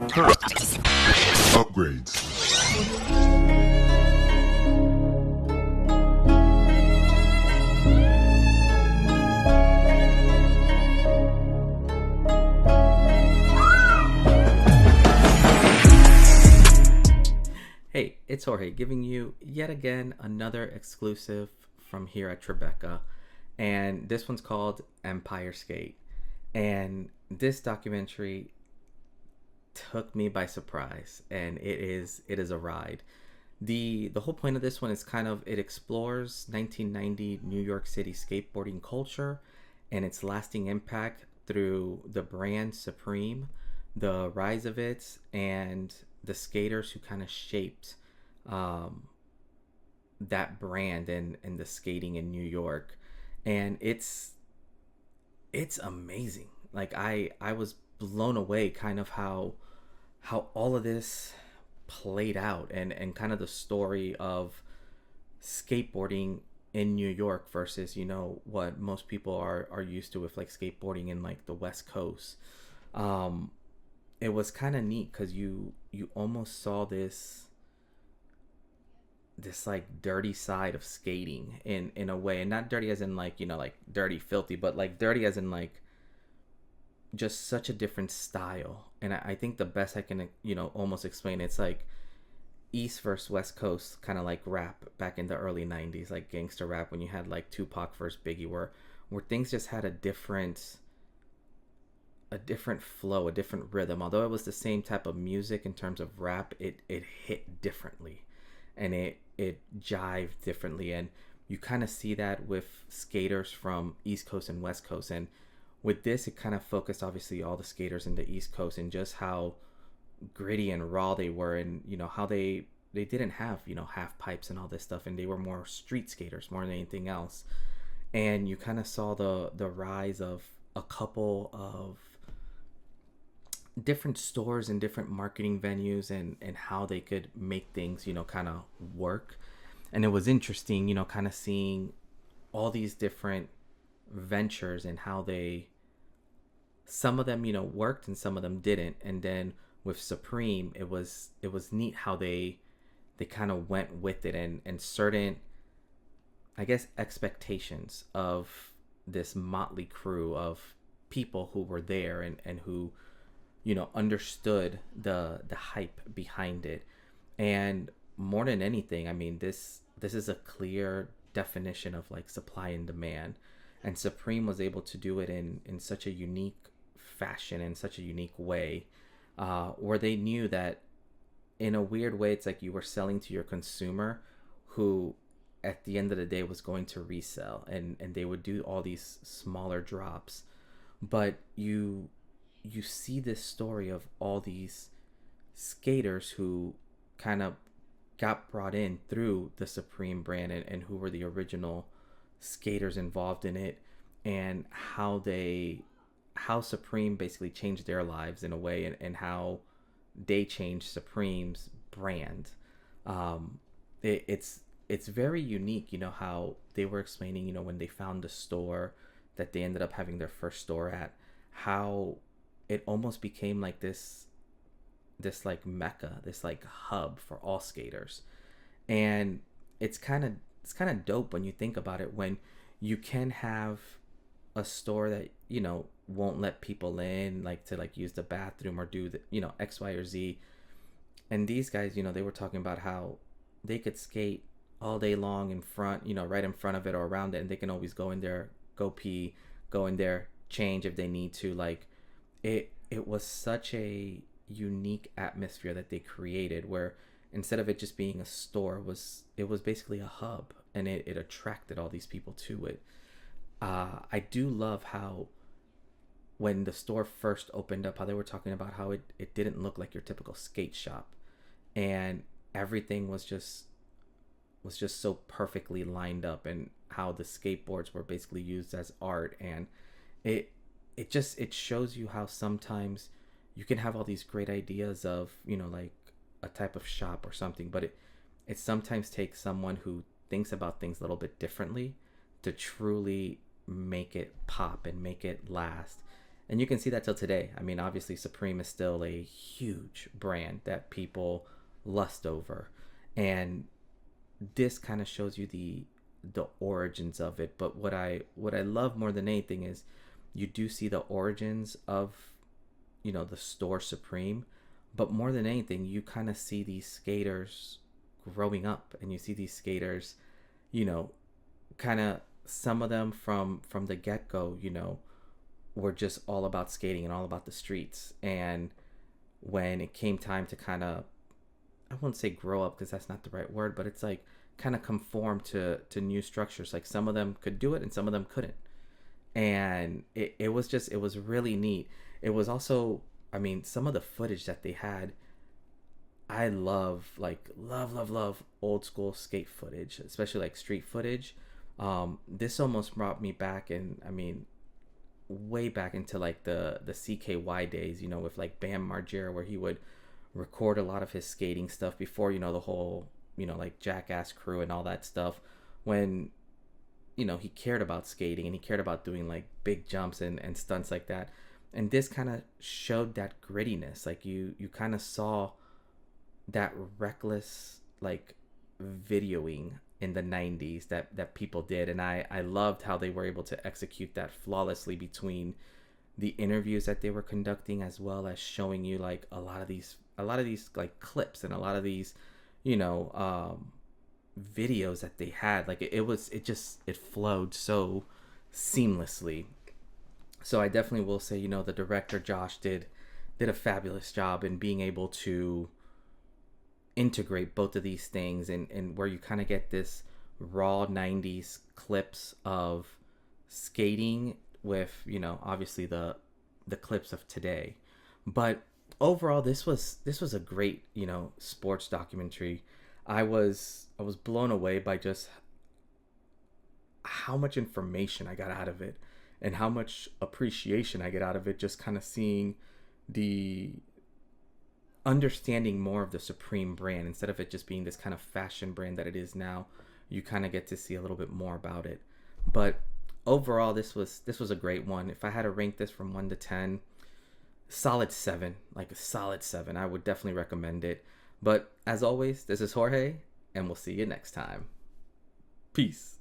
Upgrades. Hey, it's Jorge giving you yet again another exclusive from here at Tribeca, and this one's called Empire Skate. And this documentary took me by surprise, and it is a ride. The whole point of this one is kind of it explores 1990 New York City skateboarding culture and its lasting impact through the brand Supreme, the rise of it, and the skaters who kind of shaped um, that brand and the skating in New York. And it's amazing. Like I was blown away kind of how all of this played out, and kind of the story of skateboarding in New York versus what most people are used to with like skateboarding in like the West Coast. um it was kind of neat because you almost saw this like dirty side of skating in a way, and not dirty as in like like dirty filthy, but like dirty as in like just such a different style. And I think the best I can almost explain, it's like East versus West Coast, kind of like rap back in the early 90s, like gangster rap, when you had like Tupac versus Biggie, where things just had a different flow, a different rhythm. Although it was the same type of music in terms of rap, it hit differently, and it jived differently. And you kind of see that with skaters from East Coast and West Coast. And with this, it kind of focused obviously all the skaters in the East Coast and just how gritty and raw they were, and how they didn't have half pipes and all this stuff, and they were more street skaters more than anything else. And you kind of saw the rise of a couple of different stores and different marketing venues, and how they could make things kind of work. And it was interesting kind of seeing all these different ventures and how they, some of them worked and some of them didn't. And then with Supreme, it was neat how they kind of went with it, and certain, I guess, expectations of this motley crew of people who were there, and who understood the hype behind it. And more than anything, I mean, this is a clear definition of like supply and demand, and Supreme was able to do it in such a unique fashion, in such a unique way, where they knew that in a weird way, it's like you were selling to your consumer, who at the end of the day was going to resell, and they would do all these smaller drops. But you see this story of all these skaters who kind of got brought in through the Supreme brand, and who were the original skaters involved in it, and how Supreme basically changed their lives in a way, and how they changed Supreme's brand. It's very unique, how they were explaining, when they found the store that they ended up having their first store at, how it almost became like this like mecca, this like hub for all skaters. And it's kind of dope when you think about it, when you can have a store that won't let people in, like to like use the bathroom or do the X, Y, or Z. And these guys, they were talking about how they could skate all day long in front, right in front of it or around it, and they can always go in there, go pee, go in there, change if they need to. Like it was such a unique atmosphere that they created, where instead of it just being a store, it was basically a hub, and it attracted all these people to it. I do love how when the store first opened up, how they were talking about how it didn't look like your typical skate shop, and everything was just so perfectly lined up, and how the skateboards were basically used as art. And it shows you how sometimes you can have all these great ideas of like a type of shop or something, but it sometimes takes someone who thinks about things a little bit differently to truly make it pop and make it last. And you can see that till today. I mean, obviously Supreme is still a huge brand that people lust over. And this kind of shows you the origins of it. But what I love more than anything is you do see the origins of, the store Supreme, but more than anything you kind of see these skaters growing up, and you see these skaters, you know kind of, some of them from the get-go, were just all about skating and all about the streets. And when it came time to kind of, I won't say grow up because that's not the right word, but it's like kind of conform to new structures. Like some of them could do it and some of them couldn't. And it was really neat. It was also, I mean, some of the footage that they had, I love, like love old school skate footage, especially like street footage. This almost brought me back, and I mean, way back into like the CKY days, with like Bam Margera, where he would record a lot of his skating stuff before, the whole, like Jackass crew and all that stuff. When, he cared about skating and he cared about doing like big jumps and stunts like that. And this kind of showed that grittiness. Like you kind of saw that reckless, like, videoing in the 90s that people did. And I loved how they were able to execute that flawlessly between the interviews that they were conducting, as well as showing you like a lot of these like clips and a lot of these, videos that they had. Like it flowed so seamlessly. So I definitely will say, the director Josh did a fabulous job in being able to integrate both of these things, and where you kind of get this raw 90s clips of skating with, obviously the clips of today. But overall, this was a great, sports documentary. I was blown away by just how much information I got out of it, and how much appreciation I get out of it, just kind of seeing the understanding more of the Supreme brand, instead of it just being this kind of fashion brand that it is now. You kind of get to see a little bit more about it. But overall, this was a great one. If I had to rank this from 1 to 10, solid 7, like a solid 7. I would definitely recommend it. But as always, this is Jorge, and we'll see you next time. Peace.